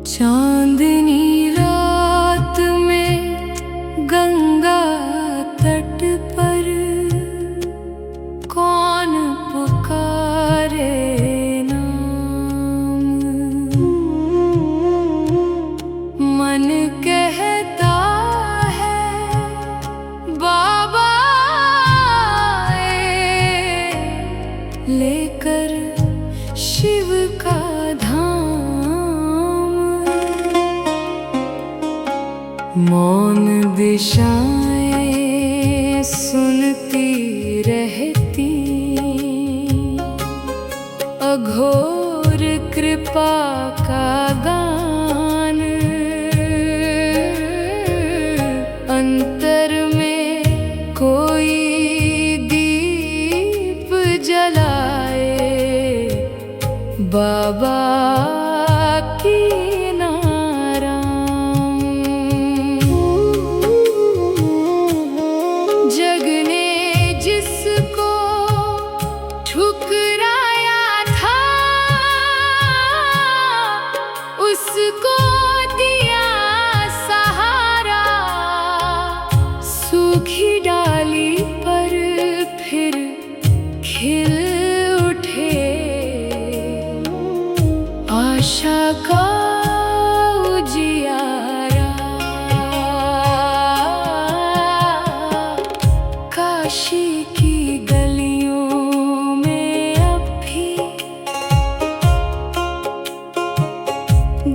चांदनी रात में गंगा तट पर कौन पुकारे नाम। मन कहता है बाबा आए, लेकर शिव का धाम। मौन दिशाएं सुनती रहती, अघोर कृपा का गान। अंतर में कोई दीप जलाए, बाबा की ठुकराया था, उसको दिया सहारा। सूखी डाली पर फिर खिल उठे, आशा का उजियारा। काशी की गलियों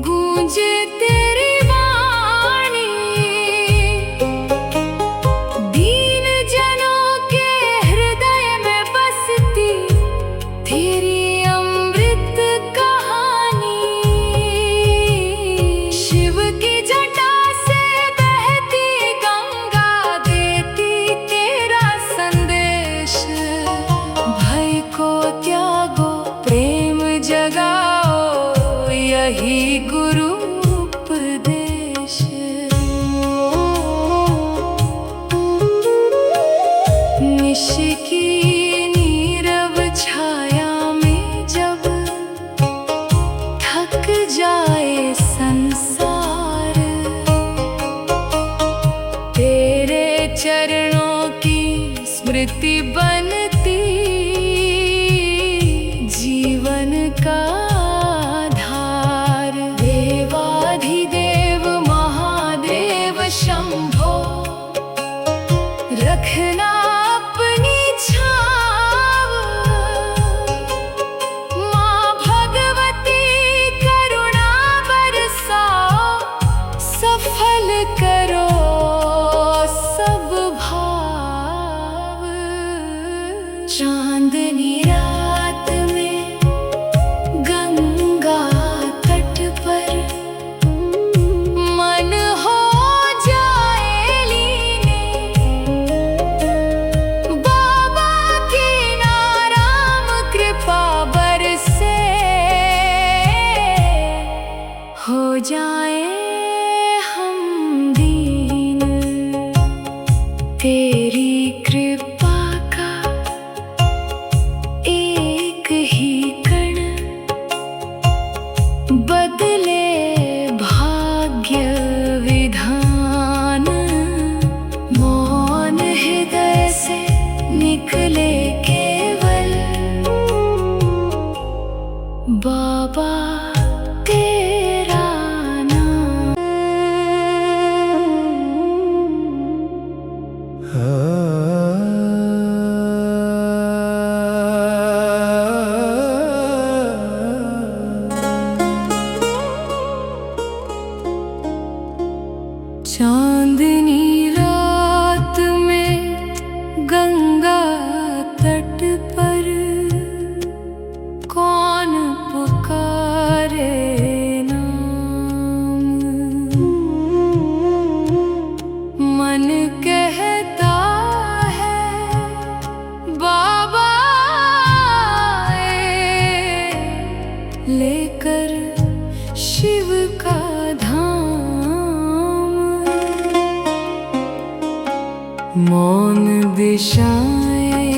गूंजे तेरी वाणी, दीन जनों के हृदय में बसती तेरी अमृत कहानी। शिव की जटा से बहती गंगा देती तेरा संदेश। भय को त्यागो, प्रेम जगाओ, यही गुरु उपदेश। निश की नीरव छाया में जब थक जाए संसार, तेरे चरणों की स्मृति बनती जीवन का शंभो। रखना अपनी छाव, माँ भगवती करुणा बरसाओ। सफल करो सब भाव। चांदनी रात में गंगा तट पर मन हो जाए हम दीन। तेरी कृपा का एक ही कण बदले भाग्य विधान। मौन हृदय से निकले केवल बाबा तेरा। चांदनी रात में गंगा तट पर कौन पुकारे नाम। मन कहता मौन दिशाएं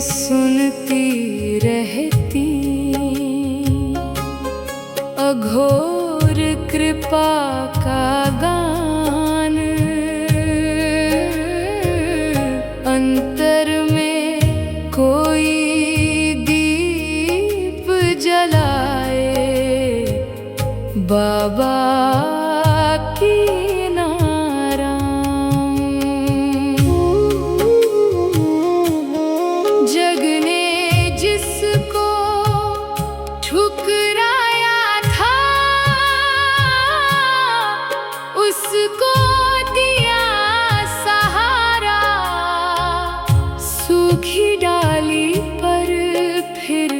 सुनती रहती, अघोर कृपा का गान अंतर में कोई दीप जलाए, बाबा की उसको दिया सहारा, सूखी डाली पर फिर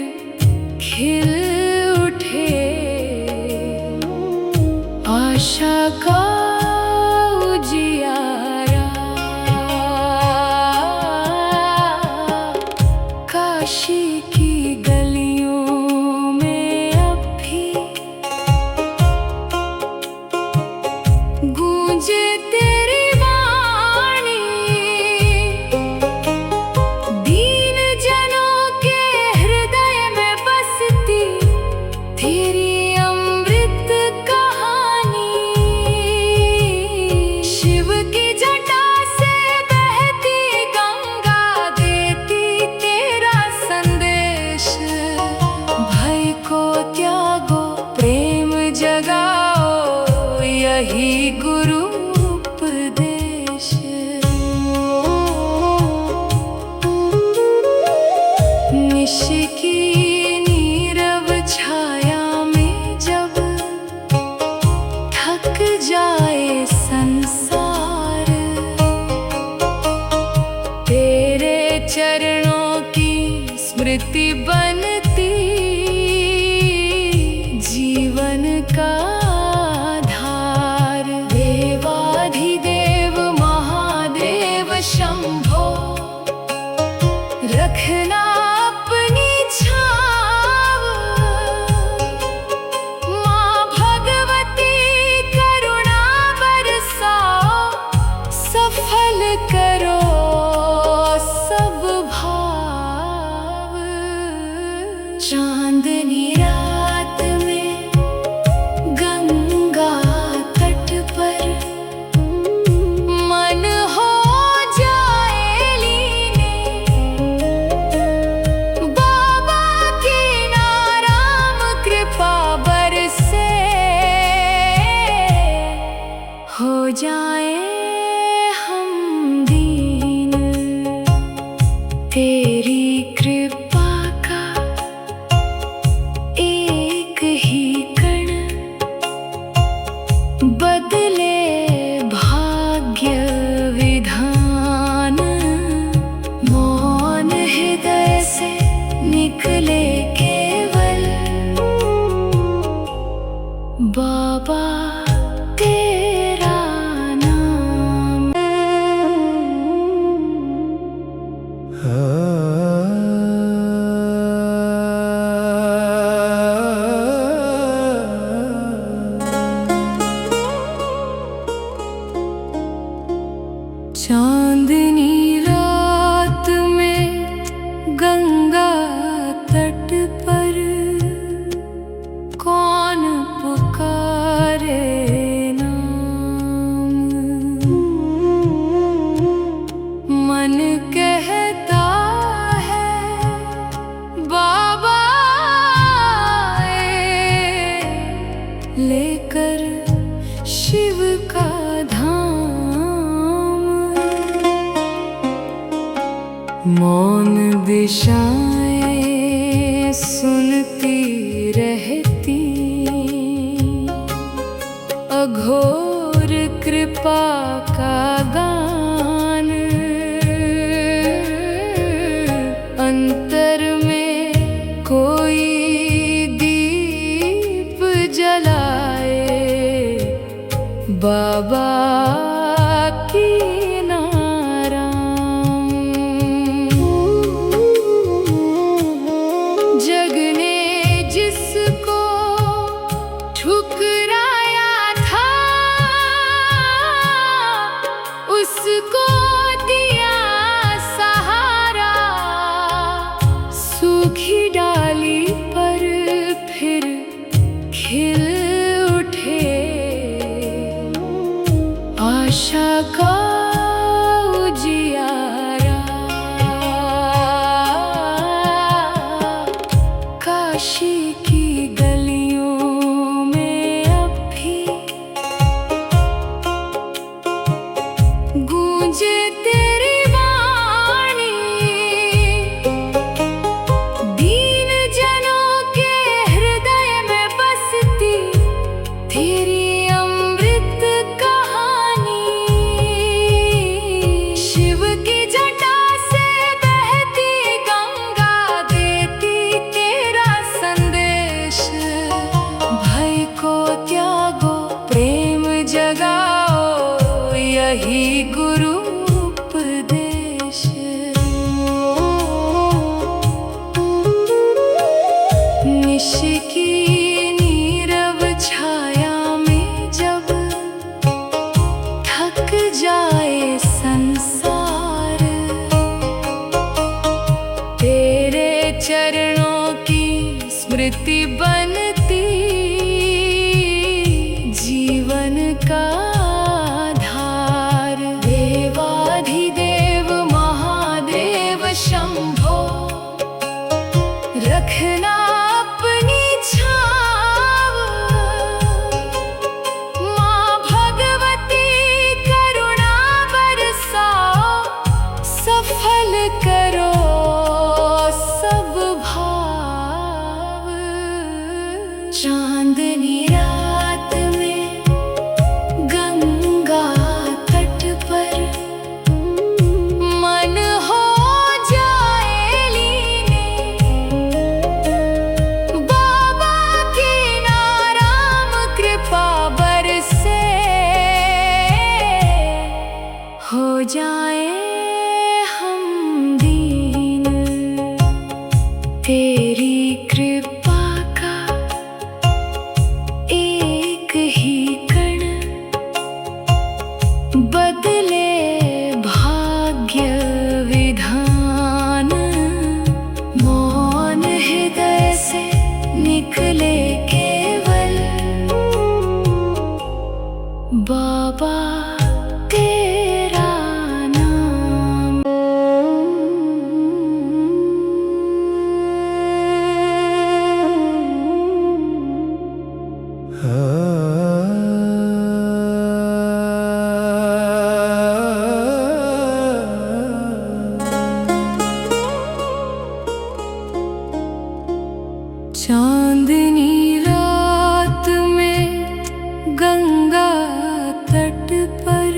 खिल उठे, आशा का उजियारा। काशी की गलियों में अब भी गूंजे तेरी वाणी, दीन जनों के हृदय में बसती तेरी अमृत कहानी। शिव की जटा से बहती गंगा देती तेरा संदेश, भय को त्यागो प्रेम जगाओ, यही गुरु उपदेश। निश की नीरव छाया में जब थक जाए संसार, तेरे चरणों की स्मृति बनती जीवन का शंभो। रखना अपनी छाव, माँ भगवती करुणा बरसाओ, सफल करो सब भाव। चांदनी रात में गंगा तट पर मन हो जाए हम दीन, तेरी कृपा का एक ही कण बदले भाग्य विधान। मौन हृदय से निकले केवल बाबा चांदनी रात में गंगा तट पर कौन पुकारे नाम, मन कहता है बाबा लेकर शिव का मौन दिशाएं सुनती रहती, अघोर कृपा का गान अंतर में कोई दीप जलाए, बाबा की ठुकराया था स्मृति बनती जीवन का आधार। देवाधिदेव महादेव शंभो, रखना अपनी छाव। माँ भगवती करुणा बरसाओ, सफल करो सब भाव। चांदनी रात में गंगा तट पर मन हो जाए लीने। बाबा की नाराम कृपा बरसे, हो जाए हम दीन। तेरी कृपा का एक ही कण बदले भाग्य विधान। मौन हृदय से निकले केवल बाबा तेरा नाम। चांदनी रात में गंगा तट पर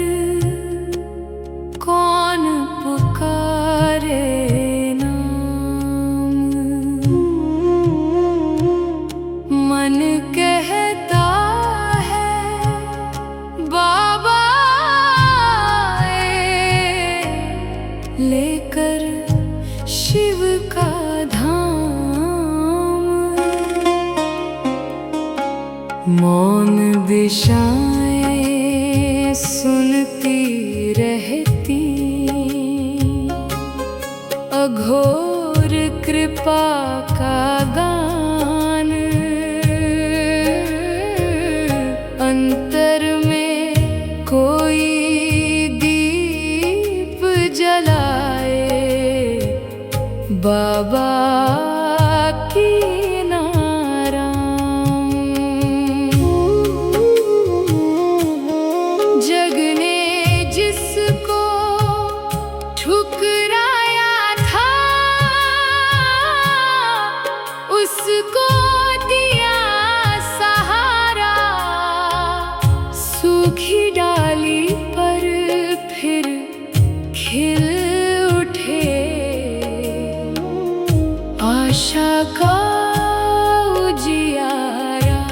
कौन पुकारे नाम। मन कहता है बाबा आए, लेकर शिव का धाम। मौन दिशाएं सुनती रहती, अघोर कृपा का गान। अंतर में कोई दीप जलाए, बाबा की ठुकराया था, उसको दिया सहारा। सूखी डाली पर फिर खिल उठे, आशा का उजियारा।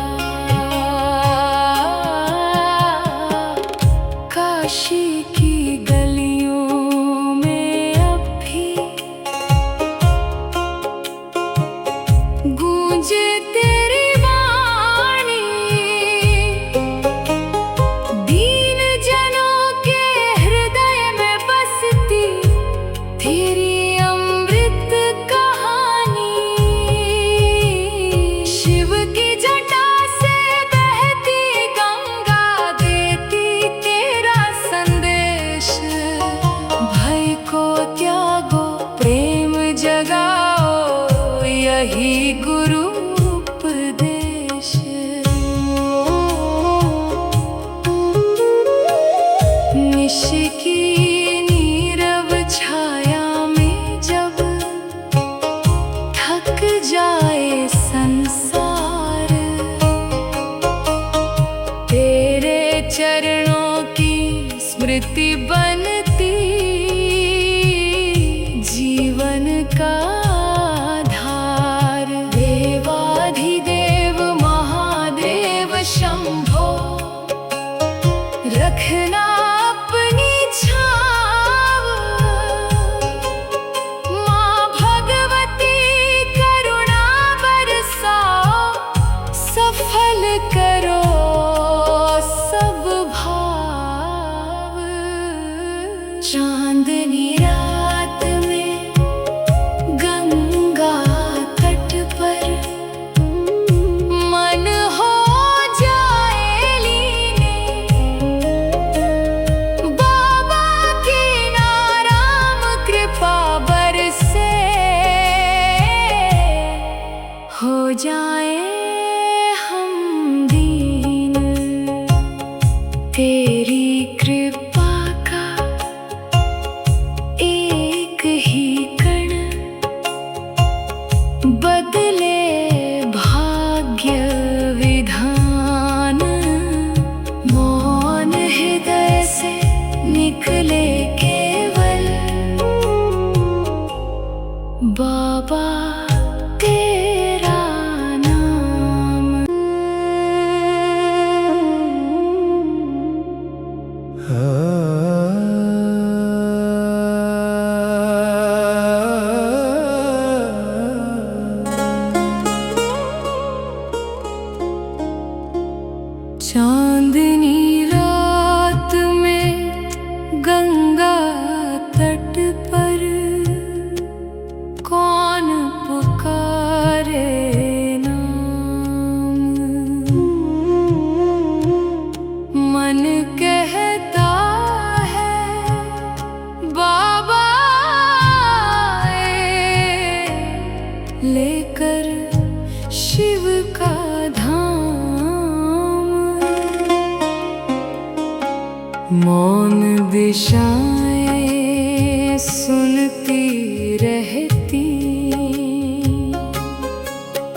काशी की गूंजे तेरी वाणी, दीन जनों के हृदय में बसती तेरी अमृत कहानी। बाबा तेरा नाम। चांदनी रात में गंगा तट पर कौन पुकारे नाम। मन कहता है बाबा लेकर शिव का धाम। मौन दिशाएं सुनती रहती,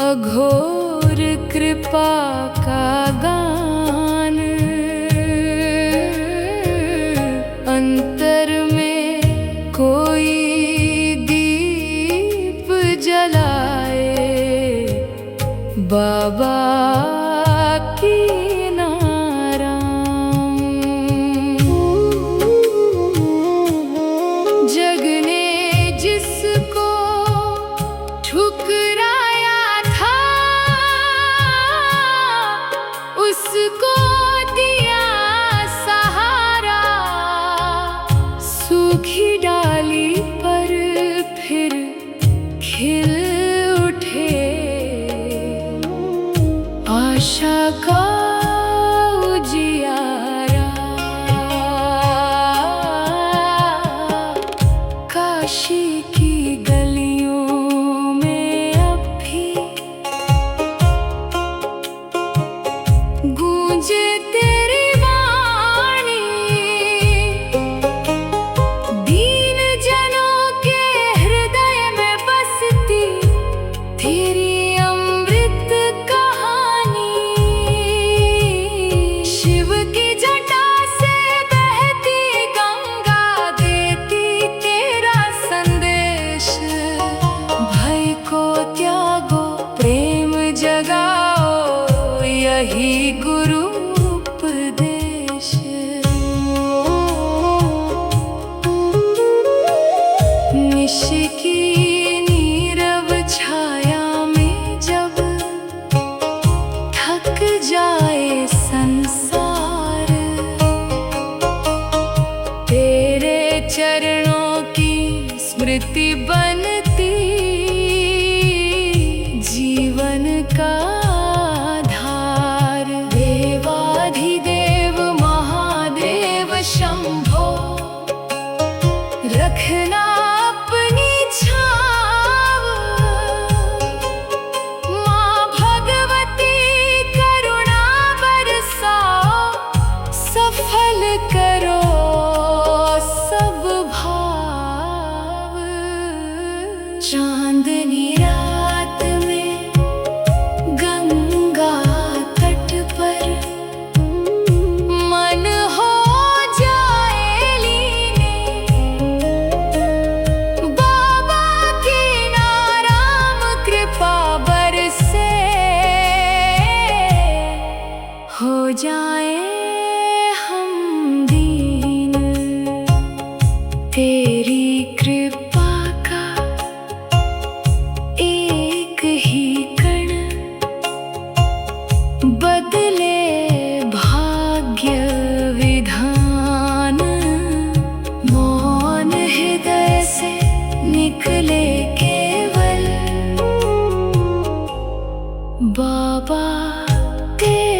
अघोर कृपा का गान। अंतर में कोई दीप जलाए, बाबा की नाराम। जगने जिसको ठुकराया था, उसको दिया सहारा। सूखी डाली पर फिर खिल उठे, आशा का उजियारा। काशी की गलियों में अब भी गूंजे तेरी वाणी। दीन जनों के हृदय में बसती तेरी अमृत कहानी। शिव की जटा से बहती गंगा देती तेरा संदेश। भय को त्यागो, प्रेम जगाओ, यही गुरु उपदेश। निश की नीरव छाया में जब थक जाए संसार, तेरे चरणों की स्मृति बनती जीवन का आधार। देवाधिदेव महादेव शंभो, रखना अपनी छाव। माँ भगवती करुणा बरसाओ, सफल करो सब भाव। चांदनी रात में गंगा तट पर मन हो जाए लीने। बाबा की नाराम कृपा बरसे, हो जाए हम दीन। तेरी कृपा का एक ही कण बदले भाग्य विधान। मौन हृदय से निकले केवल बाबा तेरा